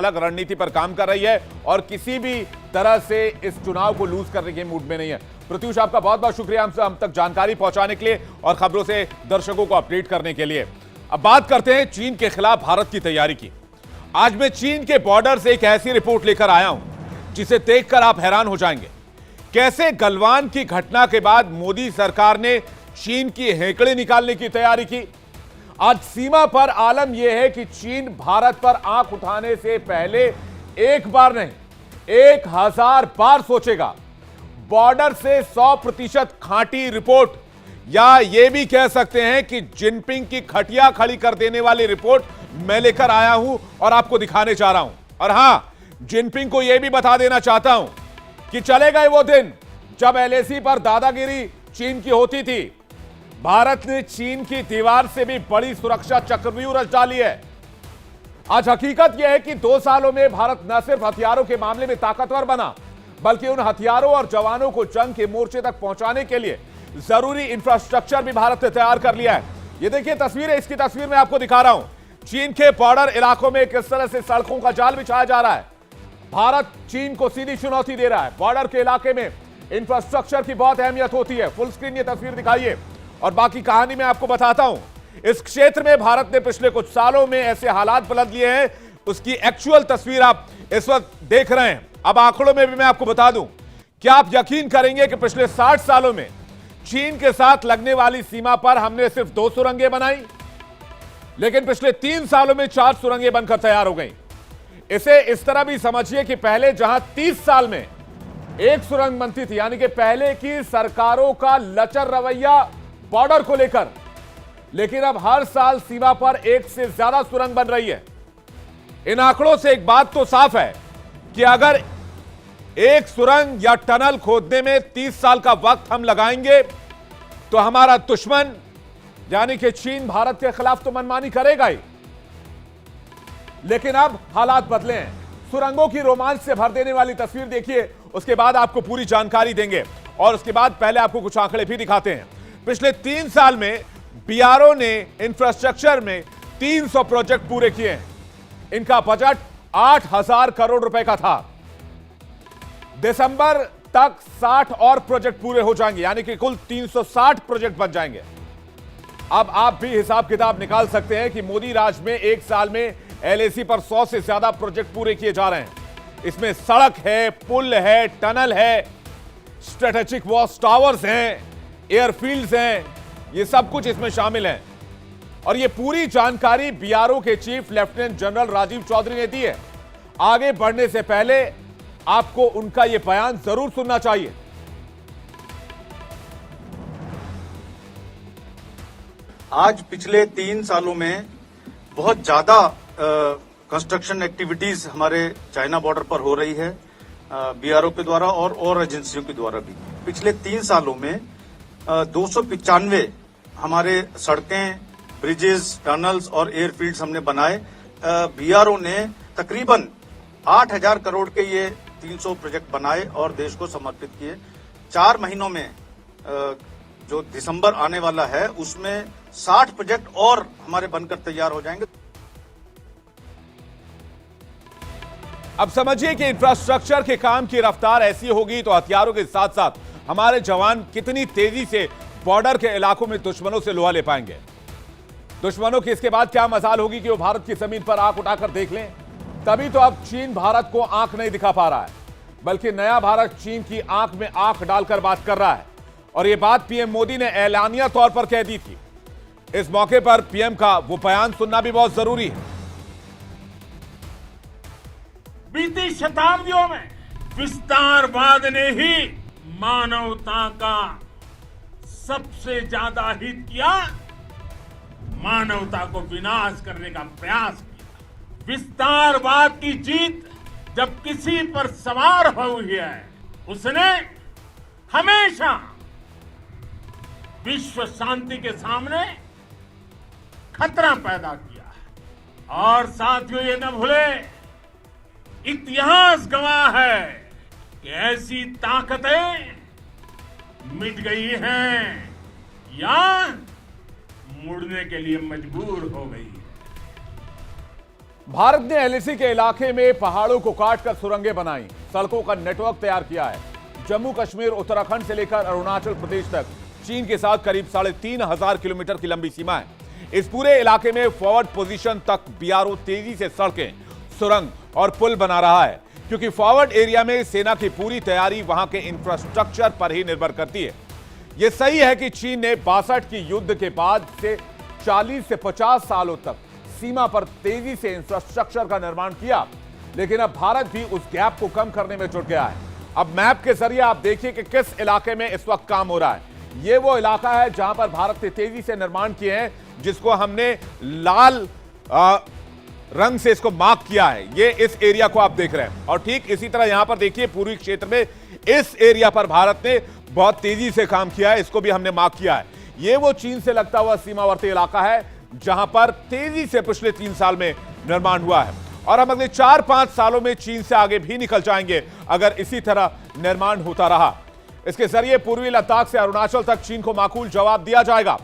अलग रणनीति पर काम कर रही है और किसी भी तरह से इस चुनाव को लूज करने के मूड में नहीं है। प्रत्युष, आपका बहुत बहुत शुक्रिया हम तक जानकारी पहुंचाने के लिए और खबरों से दर्शकों को अपडेट करने के लिए। अब बात करते हैं चीन के खिलाफ भारत की तैयारी की। आज मैं चीन के बॉर्डर से एक ऐसी रिपोर्ट लेकर आया हूं जिसे देखकर आप हैरान हो जाएंगे। कैसे गलवान की घटना के बाद मोदी सरकार ने चीन की हेकड़े निकालने की तैयारी की। आज सीमा पर आलम यह है कि चीन भारत पर आंख उठाने से पहले एक बार नहीं 1000 बार सोचेगा। बॉर्डर से 100% खांटी रिपोर्ट, या यह भी कह सकते हैं कि जिनपिंग की खटिया खड़ी कर देने वाली रिपोर्ट मैं लेकर आया हूं और आपको दिखाने जा रहा हूं। और हां, जिनपिंग को यह भी बता देना चाहता हूं कि चले गए वो दिन जब एलएसी पर दादागिरी चीन की होती थी। भारत ने चीन की दीवार से भी बड़ी सुरक्षा चक्रव्यूह रच डाली है। आज हकीकत यह है कि 2 सालों में भारत न सिर्फ हथियारों के मामले में ताकतवर बना, बल्कि उन हथियारों और जवानों को जंग के मोर्चे तक पहुंचाने के लिए जरूरी इंफ्रास्ट्रक्चर भी भारत ने तैयार कर लिया है। ये देखिए तस्वीर है, इसकी तस्वीर मैं आपको दिखा रहा हूं। चीन के बॉर्डर इलाकों में किस तरह से सड़कों का जाल बिछाया जा रहा है। भारत चीन को सीधी चुनौती दे रहा है। बॉर्डर के इलाके में इंफ्रास्ट्रक्चर की बहुत अहमियत होती है। फुल स्क्रीन ये तस्वीर दिखाइए और बाकी कहानी मैं आपको बताता हूं। इस क्षेत्र में भारत ने पिछले कुछ सालों में ऐसे हालात पलट लिए हैं, उसकी एक्चुअल तस्वीर आप इस वक्त देख रहे हैं। अब आंकड़ों में भी मैं आपको बता दूं, क्या आप यकीन करेंगे कि पिछले 60 सालों में चीन के साथ लगने वाली सीमा पर हमने सिर्फ 2 सुरंगें बनाई, लेकिन पिछले 3 सालों में 4 सुरंगें बनकर तैयार हो गई। इसे इस तरह भी समझिए कि पहले जहां 30 साल में एक सुरंग बनती थी, यानी कि पहले की सरकारों का लचर रवैया बॉर्डर को लेकर, लेकिन अब हर साल सीमा पर 1 से ज्यादा सुरंग बन रही है। इन आंकड़ों से एक बात तो साफ है कि अगर एक सुरंग या टनल खोदने में 30 साल का वक्त हम लगाएंगे तो हमारा दुश्मन यानी कि चीन भारत के खिलाफ तो मनमानी करेगा ही। लेकिन अब हालात बदले हैं। सुरंगों की रोमांच से भर देने वाली तस्वीर देखिए, उसके बाद आपको पूरी जानकारी देंगे और उसके बाद पहले आपको कुछ आंकड़े भी दिखाते हैं। पिछले 3 साल में बीआरओ ने इंफ्रास्ट्रक्चर में 300 प्रोजेक्ट पूरे किए हैं। इनका बजट 8000 करोड़ रुपए का था। दिसंबर तक 60 और प्रोजेक्ट पूरे हो जाएंगे, यानी कि कुल 360 प्रोजेक्ट बन जाएंगे। अब आप भी हिसाब किताब निकाल सकते हैं कि मोदी राज में एक साल में एलएसी पर 100 से ज्यादा प्रोजेक्ट पूरे किए जा रहे हैं। इसमें सड़क है, पुल है, टनल है, स्ट्रेटेजिक वॉच टावर्स हैं, एयरफील्ड्स हैं, ये सब कुछ इसमें शामिल है। और ये पूरी जानकारी बीआरओ के chief lieutenant general Rajiv Chaudhary ने दी है। आगे बढ़ने से पहले आपको उनका यह बयान जरूर सुनना चाहिए। आज पिछले 3 सालों में बहुत ज्यादा कंस्ट्रक्शन एक्टिविटीज हमारे चाइना बॉर्डर पर हो रही है, बीआरओ के द्वारा और एजेंसियों के द्वारा भी। पिछले 3 सालों में 295 हमारे सड़कें, ब्रिजेस, टनल्स और एयरफील्ड्स हमने बनाए। बीआरओ ने तकरीबन 8000 करोड़ के ये 300 प्रोजेक्ट बनाए और देश को समर्पित किए। 4 महीनों में जो दिसंबर आने वाला है उसमें 60 प्रोजेक्ट और हमारे बनकर तैयार हो जाएंगे। अब समझिए कि इंफ्रास्ट्रक्चर के काम की रफ्तार ऐसी होगी तो हथियारों के साथ साथ हमारे जवान कितनी तेजी से बॉर्डर के इलाकों में दुश्मनों से लोहा ले पाएंगे। दुश्मनों की इसके बाद क्या मजाल होगी कि वो भारत की जमीन पर आंख उठाकर देख लें। तभी तो अब चीन भारत को आंख नहीं दिखा पा रहा है, बल्कि नया भारत चीन की आंख में आंख डालकर बात कर रहा है। और यह बात पीएम मोदी ने ऐलानिया तौर पर कह दी थी। इस मौके पर पीएम का वो बयान सुनना भी बहुत जरूरी है। बीती शताब्दियों में विस्तारवाद ने ही मानवता का सबसे ज्यादा हित किया, मानवता को विनाश करने का प्रयास किया। विस्तारवाद की जीत जब किसी पर सवार हुई है, उसने हमेशा विश्व शांति के सामने खतरा पैदा किया है। और साथियों, ये न भूले, इतिहास गवाह है कि ऐसी ताकतें मिट गई हैं या मुड़ने के लिए मजबूर हो गई है। भारत ने एलएसी के इलाके में पहाड़ों को काटकर सुरंगें बनाई, सड़कों का नेटवर्क तैयार किया है। जम्मू कश्मीर, उत्तराखंड से लेकर अरुणाचल प्रदेश तक चीन के साथ करीब 3,500 किलोमीटर की लंबी सीमा है। इस पूरे इलाके में फॉरवर्ड पोजीशन तक बीआरओ तेजी से सड़कें, सुरंग और पुल बना रहा है, क्योंकि फॉरवर्ड एरिया में सेना की पूरी तैयारी वहां के इंफ्रास्ट्रक्चर पर ही निर्भर करती है। यह सही है कि चीन ने 62 की युद्ध के बाद से 40 से 50 सालों तक सीमा पर तेजी से इंफ्रास्ट्रक्चर का निर्माण किया, लेकिन अब भारत भी उस गैप को कम करने में जुट गया है। अब मैप के जरिए आप देखिए कि किस इलाके में इस वक्त काम हो रहा है। यह वो इलाका है जहां पर भारत ने तेजी से निर्माण किए हैं, जिसको हमने लाल रंग से इसको मार्क किया है। ये इस एरिया को आप देख रहे हैं, और ठीक इसी तरह यहां पर देखिए पूर्वी क्षेत्र में इस एरिया पर भारत ने बहुत तेजी से काम किया है, इसको भी हमने मार्क किया है। ये वो चीन से लगता हुआ सीमावर्ती इलाका है जहां पर तेजी से पिछले 3 साल में निर्माण हुआ है, और हम अगले 4-5 सालों में चीन से आगे भी निकल जाएंगे अगर इसी तरह निर्माण होता रहा। इसके जरिए पूर्वी लद्दाख से अरुणाचल तक चीन को माकूल जवाब दिया जाएगा।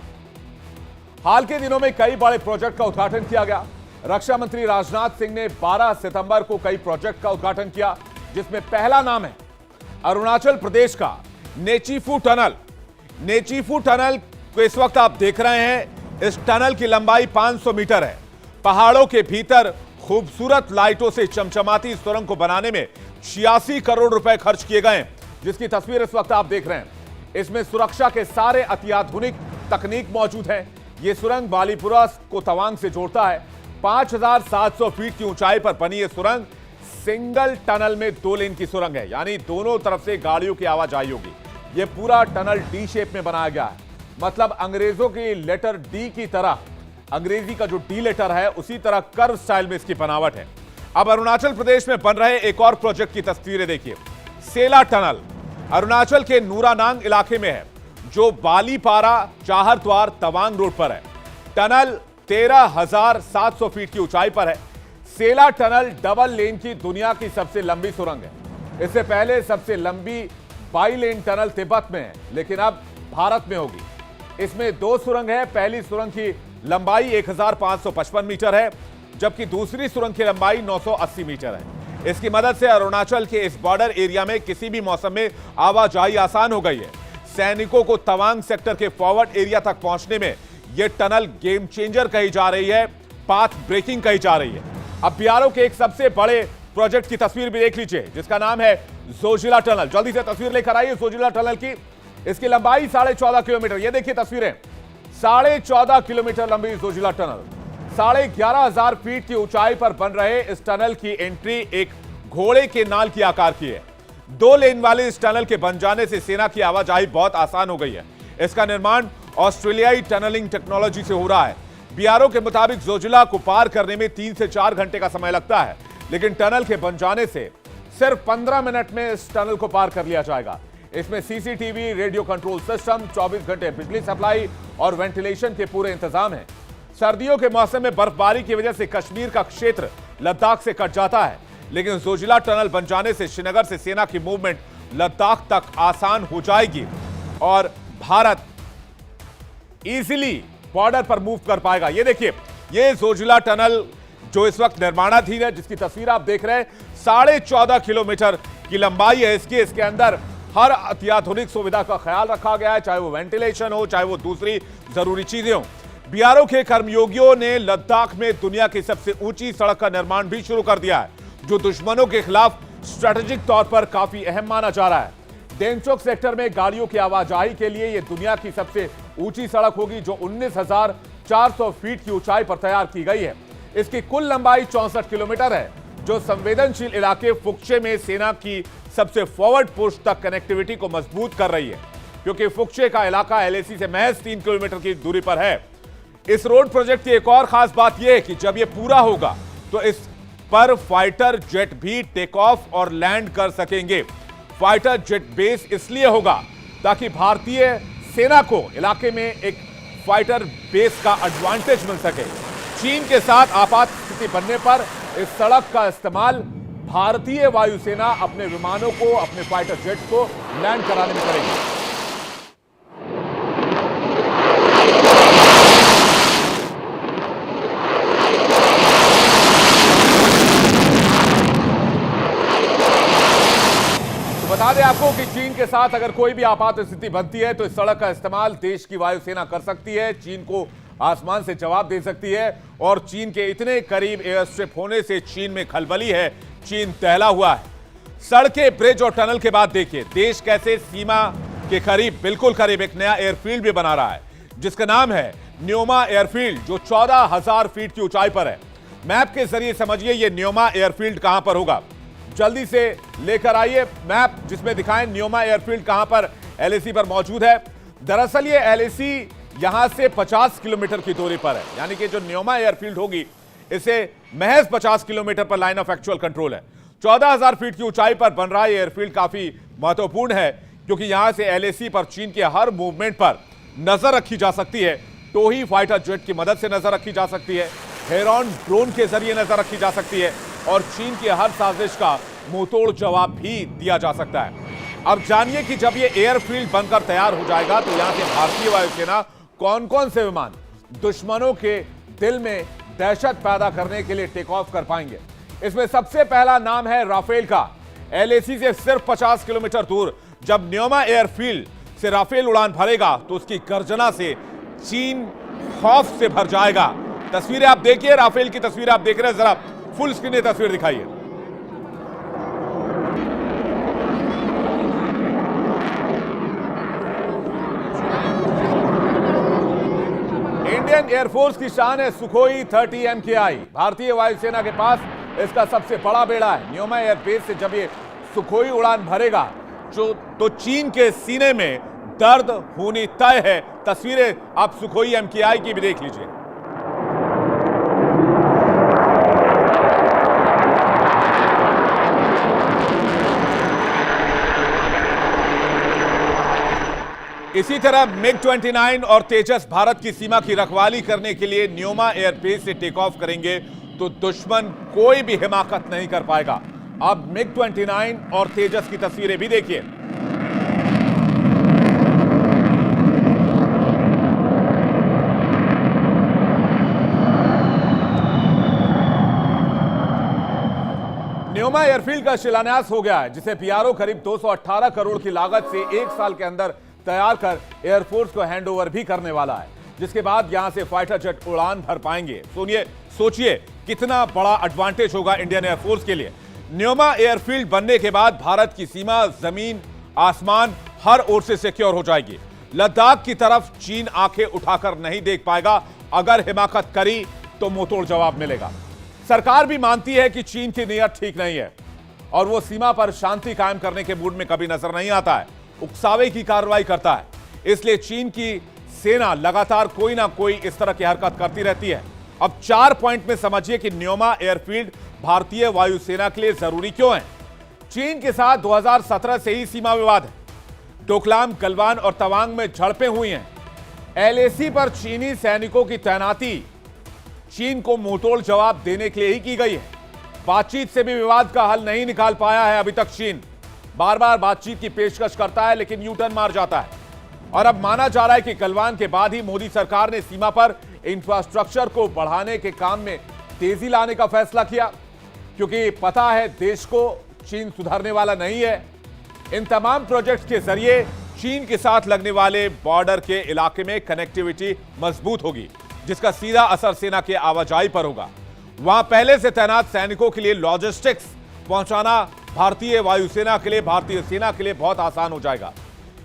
हाल के दिनों में कई बड़े प्रोजेक्ट का उद्घाटन किया गया। रक्षा मंत्री राजनाथ सिंह ने 12 सितंबर को कई प्रोजेक्ट का उद्घाटन किया, जिसमें पहला नाम है अरुणाचल प्रदेश का नेचीफू टनल। नेचीफू टनल को इस वक्त आप देख रहे हैं। इस टनल की लंबाई 500 मीटर है। पहाड़ों के भीतर खूबसूरत लाइटों से चमचमाती सुरंग को बनाने में 86 करोड़ रुपए खर्च किए गए, जिसकी तस्वीर इस वक्त आप देख रहे हैं। इसमें सुरक्षा के सारे अत्याधुनिक तकनीक मौजूद है। यह सुरंग बालीपुरा को तवांग से जोड़ता है। 5,700 फीट की ऊंचाई पर बनी यह सुरंग सिंगल टनल में 2 लेन की सुरंग है, यानी दोनों तरफ से गाड़ियों की आवाजाही होगी। यह पूरा टनल डी शेप में बनाया गया है, मतलब अंग्रेजों की लेटर डी की तरह, अंग्रेजी का जो डी लेटर है उसी तरह कर्व स्टाइल में इसकी बनावट है। अब अरुणाचल प्रदेश में बन रहे एक और प्रोजेक्ट की तस्वीरें देखिए। सेला टनल अरुणाचल के नूरानांग इलाके में है, जो बालीपारा चाहरद्वार तवांग रोड पर है। टनल 13,700 फीट की ऊंचाई पर है। सेला टनल डबल लेन की दुनिया की सबसे लंबी सुरंग है। इससे पहले सबसे लंबी बाई लेन टनल तिब्बत में है, लेकिन अब भारत में होगी। इसमें 2 सुरंग है। पहली सुरंग की लंबाई 1,555 मीटर है, जबकि दूसरी सुरंग की लंबाई 980 मीटर है। इसकी मदद से अरुणाचल के इस बॉर्डर एरिया में किसी भी मौसम में आवाजाही आसान हो गई है। सैनिकों को तवांग सेक्टर के फॉरवर्ड एरिया तक पहुंचने में यह टनल गेम चेंजर कही जा रही है, पाथ ब्रेकिंग कही जा रही है। अब बीआरओ के एक सबसे बड़े प्रोजेक्ट की तस्वीर भी देख लीजिए, जिसका नाम है जोजिला टनल। जल्दी से तस्वीर लेकर आइए जोजिला टनल की। इसकी लंबाई 14.5 किलोमीटर। ये देखिए तस्वीरें। 14.5 किलोमीटर लंबी जोजिला टनल, 11,500 फीट की ऊंचाई पर बन रहे इस टनल की एंट्री एक घोड़े के नाल की आकार की है। 2 लेन वाले इस टनल के बन जाने से सेना की आवाजाही बहुत आसान हो गई है। इसका निर्माण ऑस्ट्रेलियाई टनलिंग टेक्नोलॉजी से हो रहा है। बीआरओ के मुताबिक जोजिला को पार करने में 3 से 4 घंटे का समय लगता है, लेकिन टनल के बन जाने से सिर्फ 15 मिनट में इस टनल को पार कर लिया जाएगा। इसमें सीसीटीवी, रेडियो कंट्रोल सिस्टम, 24 घंटे बिजली सप्लाई और वेंटिलेशन के पूरे इंतजाम हैं। सर्दियों के मौसम में बर्फबारी की वजह से कश्मीर का क्षेत्र लद्दाख से कट जाता है, लेकिन जोजिला टनल बन जाने से श्रीनगर से सेना की मूवमेंट लद्दाख तक आसान हो जाएगी और भारत इजीली बॉर्डर पर मूव कर पाएगा। ये देखिए, ये जोजिला टनल जो इस वक्त निर्माणाधीन है, जिसकी तस्वीर आप देख रहे हैं, 14.5 किलोमीटर की लंबाई है इसके अंदर हर अत्याधुनिक सुविधा का ख्याल रखा गया है, चाहे वो वेंटिलेशन हो, चाहे वो दूसरी जरूरी चीजें हो। बीआरओ के कर्मयोगियों ने लद्दाख में दुनिया की सबसे ऊंची सड़क का निर्माण भी शुरू कर दिया है, जो दुश्मनों के खिलाफ स्ट्रेटेजिक तौर पर काफी अहम माना जा रहा है। डेंगचोक सेक्टर में गाड़ियों की आवाजाही के लिए यह दुनिया की सबसे ऊंची सड़क होगी, जो 19,400 फीट की ऊंचाई पर तैयार की गई है। इसकी कुल लंबाई 64 किलोमीटर है, जो संवेदनशील इलाके फुक्चे में सेना की सबसे फॉरवर्ड पोस्ट तक कनेक्टिविटी को मजबूत कर रही है, क्योंकि फुक्चे का इलाका एलएसी से महज 3 किलोमीटर की दूरी पर है। इस रोड प्रोजेक्ट की एक और खास बात यह है कि जब यह पूरा होगा तो इस पर फाइटर जेट भी टेक ऑफ और लैंड कर सकेंगे। फाइटर जेट बेस इसलिए होगा ताकि भारतीय सेना को इलाके में एक फाइटर बेस का एडवांटेज मिल सके। चीन के साथ आपात स्थिति बनने पर इस सड़क का इस्तेमाल भारतीय वायुसेना अपने विमानों को, अपने फाइटर जेट को लैंड कराने में करेगी। बता दें आपको कि चीन के साथ अगर कोई भी आपात स्थिति बनती है तो इस सड़क का इस्तेमाल देश की वायुसेना कर सकती है, चीन को आसमान से जवाब दे सकती है। और चीन के इतने करीब एयर स्ट्रिप होने से चीन में खलबली है, चीन दहला हुआ है। सड़कें, ब्रिज और टनल के बाद देखिए देश कैसे सीमा के करीब, बिल्कुल करीब एक नया एयरफील्ड भी बना रहा है जिसका नाम है न्योमा एयरफील्ड, जो 14,000 फीट की ऊंचाई पर है। मैप के जरिए समझिए ये न्योमा एयरफील्ड कहां पर होगा। जल्दी से लेकर आइए मैप जिसमें दिखाएं न्योमा एयरफील्ड कहां पर एलएसी पर मौजूद है। दरअसल ये एलएसी यहां से 50 किलोमीटर की दूरी पर है, यानी कि जो न्योमा एयरफील्ड होगी इसे महज 50 किलोमीटर पर लाइन ऑफ एक्चुअल कंट्रोल है। 14,000 फीट की ऊंचाई पर बन रहा एयरफील्ड काफी महत्वपूर्ण है क्योंकि यहां से एलएसी पर चीन के हर मूवमेंट पर नजर रखी जा सकती है। टोही फाइटर जेट की मदद से नजर रखी जा सकती है, हेरॉन ड्रोन के जरिए नजर रखी जा सकती है और चीन की हर साजिश का मुंहतोड़ जवाब भी दिया जा सकता है। अब जानिए कि जब ये एयरफील्ड बनकर तैयार हो जाएगा तो यहां से भारतीय वायुसेना कौन कौन से विमान दुश्मनों के दिल में दहशत पैदा करने के लिए टेक ऑफ कर पाएंगे। इसमें सबसे पहला नाम है राफेल का। एलएसी से सिर्फ 50 किलोमीटर दूर जब न्योमा एयरफील्ड से राफेल उड़ान भरेगा तो उसकी गर्जना से चीन खौफ से भर जाएगा। तस्वीरें आप देखिए, राफेल की तस्वीरें आप देख रहे हैं, जरा फुल स्क्रीन ये तस्वीर दिखाइए। इंडियन एयरफोर्स की शान है सुखोई 30 MKI। भारतीय वायुसेना के पास इसका सबसे बड़ा बेड़ा है। न्योमा एयरबेस से जब ये सुखोई उड़ान भरेगा तो चीन के सीने में दर्द होनी तय है। तस्वीरें आप सुखोई MKI की भी देख लीजिए। इसी तरह MiG-29 और तेजस भारत की सीमा की रखवाली करने के लिए न्योमा एयरबेस से टेक ऑफ करेंगे तो दुश्मन कोई भी हिमाकत नहीं कर पाएगा। अब MiG-29 और तेजस की तस्वीरें भी देखिए। न्योमा एयरफील्ड का शिलान्यास हो गया है जिसे PRO करीब 218 करोड़ की लागत से 1 साल के अंदर तैयार कर एयरफोर्स को हैंडओवर भी करने वाला है, जिसके बाद यहां से फाइटर जेट उड़ान भर पाएंगे। सोचिए कितना बड़ा एडवांटेज होगा इंडियन एयरफोर्स के लिए। न्योमा एयरफील्ड बनने के बाद भारत की सीमा जमीन आसमान हर ओर से सिक्योर हो जाएगी। लद्दाख की तरफ चीन आंखें उठाकर नहीं देख पाएगा, अगर हिमाकत करी तो मुंहतोड़ जवाब मिलेगा। सरकार भी मानती है कि चीन की नीयत ठीक नहीं है और वो सीमा पर शांति कायम करने के मूड में कभी नजर नहीं आता है, उकसावे की कार्रवाई करता है। इसलिए चीन की सेना लगातार कोई ना कोई इस तरह की हरकत करती रहती है। अब 4 पॉइंट में समझिए कि न्योमा एयरफील्ड भारतीय वायुसेना के लिए जरूरी क्यों है। चीन के साथ 2017 से ही सीमा विवाद है। डोकलाम, गलवान और तवांग में झड़पें हुई हैं। एलएसी पर चीनी सैनिकों की तैनाती चीन को मुंहतोड़ जवाब देने के लिए ही की गई है। बातचीत से भी विवाद का हल नहीं निकाल पाया है अभी तक चीन। बार बार बातचीत की पेशकश करता है लेकिन यू टर्न मार जाता है। और अब माना जा रहा है कि गलवान के बाद ही मोदी सरकार ने सीमा पर इंफ्रास्ट्रक्चर को बढ़ाने के काम में तेजी लाने का फैसला किया, क्योंकि पता है देश को चीन सुधरने वाला नहीं है। इन तमाम प्रोजेक्ट्स के जरिए चीन के साथ लगने वाले बॉर्डर के इलाके में कनेक्टिविटी मजबूत होगी, जिसका सीधा असर सेना के आवाजाही पर होगा। वहां पहले से तैनात सैनिकों के लिए लॉजिस्टिक्स पहुंचाना भारतीय वायुसेना के लिए, भारतीय सेना के लिए बहुत आसान हो जाएगा।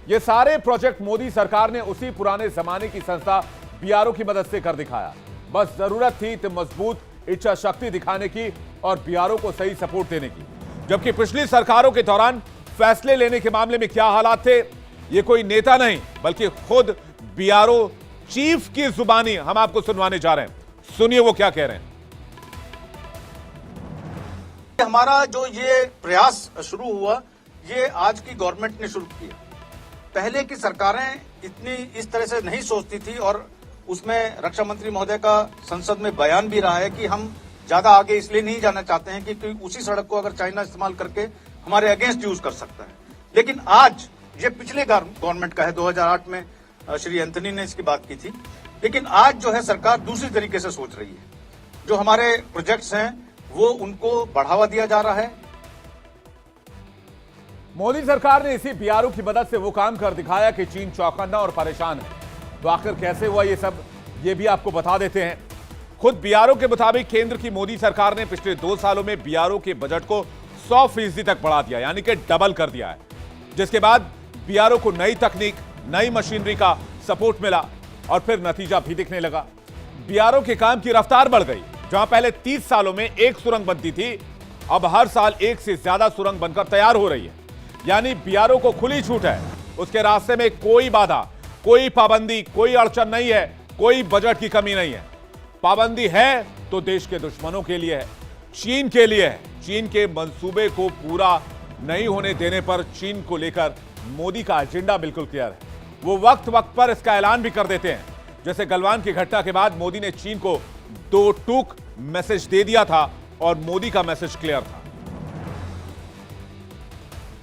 ये सारे प्रोजेक्ट मोदी सरकार ने उसी पुराने जमाने की संस्था BRO की मदद से कर दिखाया। बस जरूरत थी तो मजबूत इच्छा शक्ति दिखाने की और BRO को सही सपोर्ट देने की। जबकि पिछली सरकारों के दौरान फैसले लेने के मामले में क्या हालात थे, ये कोई नेता नहीं बल्कि खुद BRO चीफ की जुबानी हम आपको सुनवाने जा रहे हैं। सुनिए वो क्या कह रहे हैं। हमारा जो ये प्रयास शुरू हुआ, ये आज की गवर्नमेंट ने शुरू किया। पहले की सरकारें इतनी इस तरह से नहीं सोचती थी और उसमें रक्षा मंत्री महोदय का संसद में बयान भी रहा है कि हम ज्यादा आगे इसलिए नहीं जाना चाहते हैं कि उसी सड़क को अगर चाइना इस्तेमाल करके हमारे अगेंस्ट यूज कर सकता है। लेकिन आज ये पिछले गवर्नमेंट का है, 2008 में श्री एंथनी ने इसकी बात की थी। लेकिन आज जो है सरकार दूसरी तरीके से सोच रही है। जो हमारे प्रोजेक्ट्स हैं वो उनको बढ़ावा दिया जा रहा है। मोदी सरकार ने इसी बीआरओ की मदद से वो काम कर दिखाया कि चीन चौकन्ना और परेशान है। तो आखिर कैसे हुआ ये सब, ये भी आपको बता देते हैं। खुद बीआरओ के मुताबिक केंद्र की मोदी सरकार ने पिछले 2 सालों में बीआरओ के बजट को 100% तक बढ़ा दिया, यानी कि डबल कर दिया है। जिसके बाद बीआरओ को नई तकनीक, नई मशीनरी का सपोर्ट मिला और फिर नतीजा भी दिखने लगा। बीआरओ के काम की रफ्तार बढ़ गई। जहां पहले 30 सालों में एक सुरंग बनती थी, अब हर साल एक से ज्यादा सुरंग बनकर तैयार हो रही है। यानी बीआरओ को खुली छूट है, उसके रास्ते में कोई बाधा, कोई पाबंदी, कोई अड़चन नहीं है, कोई बजट की कमी नहीं है। पाबंदी है तो देश के दुश्मनों के लिए है, चीन के लिए है। चीन के मंसूबे को पूरा नहीं होने देने पर चीन को लेकर मोदी का एजेंडा बिल्कुल क्लियर है। वो वक्त वक्त पर इसका ऐलान भी कर देते हैं। जैसे गलवान की घटना के बाद मोदी ने चीन को 2 टूक मैसेज दे दिया था और मोदी का मैसेज क्लियर था।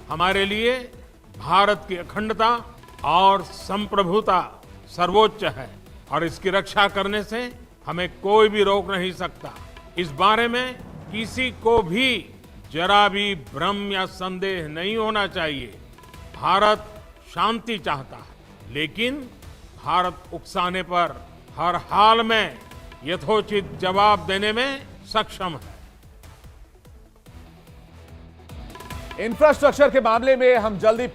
हमारे लिए भारत की अखंडता और संप्रभुता सर्वोच्च है और इसकी रक्षा करने से हमें कोई भी रोक नहीं सकता। इस बारे में किसी को भी जरा भी भ्रम या संदेह नहीं होना चाहिए। भारत शांति चाहता है, लेकिन भारत उकसाने पर हर हाल में यथोचित जवाब देने में सक्षम है। इंफ्रास्ट्रक्चर के मामले में हम जल्दी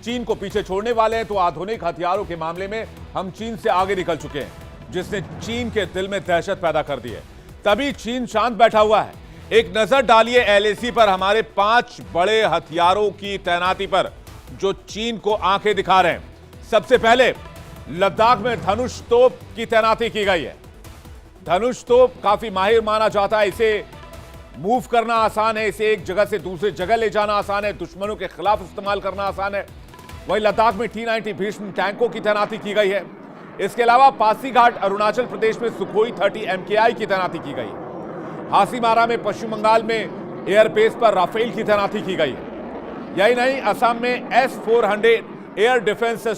चीन को पीछे छोड़ने वाले हैं, तो आधुनिक हथियारों के मामले में हम चीन से आगे निकल चुके हैं, जिसने चीन के दिल में दहशत पैदा कर दी है। तभी चीन शांत बैठा हुआ है। एक नजर डालिए एलएसी पर, हमारे 5 बड़े हथियारों की तैनाती पर, जो चीन को आंखें दिखा रहे हैं। सबसे पहले लद्दाख में धनुष तोप की तैनाती की गई है। धनुष तोप काफी माहिर माना जाता है, इसे मूव करना आसान है, इसे एक जगह से दूसरी जगह ले जाना आसान है, दुश्मनों के खिलाफ इस्तेमाल करना आसान है। वहीं लद्दाख में T-90 भीष्म टैंकों की तैनाती की गई है। इसके अलावा पासीघाट अरुणाचल प्रदेश में सुखोई 30 MKI की तैनाती की गई है। हासीमारा में पश्चिम बंगाल में एयरबेस पर राफेल की तैनाती की गई है। यही नहीं, असम में S-400 एयर डिफेंस